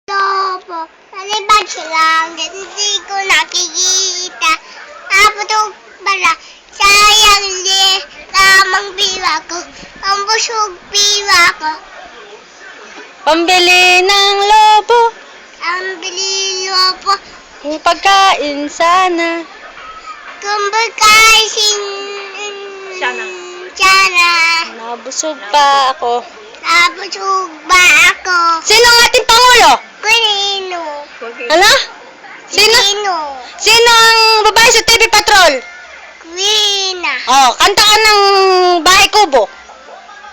Lobo, nalibad silang hindi ko nakikita. Naputog pala, sayang lamang biwa ko. Ang busog biwa ko. Pambili ng lobo, Ang bili lobo, yung pagkain sana. kung pagkaisin sana. Nabusog pa ako. Naputog ba ako? Sino ang ating Pangulo? Kunino. Ano? Sino? Sino ang babae sa TV Patrol? Quina. Oh, kanta ka ng Bahay Kubo.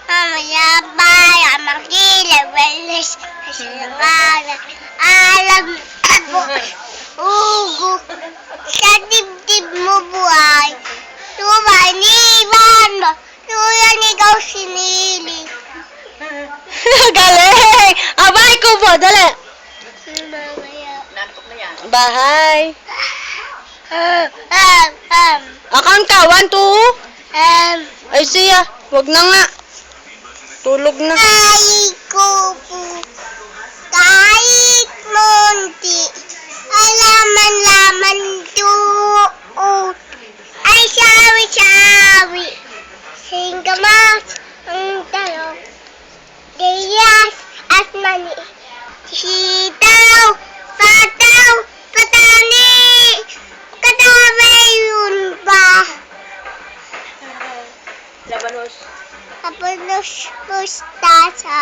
Mamaya baya makilang walis kasalangalan. Alam mo, ugo sa dibdib mo buhay. Tuba, iniwan mo. Tuyan ikaw sinili. Galing! Ah, Bahay Kubo, dali. Mamaya. Bahay. Um. Account ka, 1, 2. Ay siya, wag na nga. Tulog na. Kahit ko po, kahit munti, alaman-laman tuot, ay sawi-sawi, singgamas ang talong, diyas at mani, sitaw, pataw, patani, katabay yun ba? Labanos. Tapos mustasa,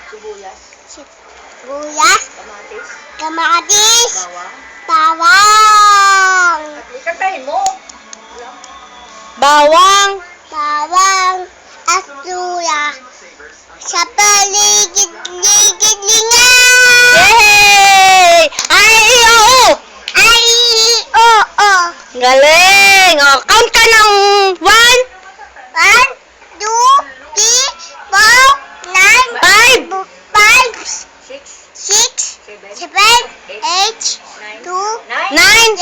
Sibuyas. sibuyas, Kamatis. kamatis, Bawang. bawang, Kantahin mo. Bawang. bawang, at luya, sa paligid-ligid lingan. Yay! Ay, oo! Ay, oo. Galing! O, count ka ng 1, 1, 2, 3, 4, 9, 5, 6, 7, 8, 2, 9,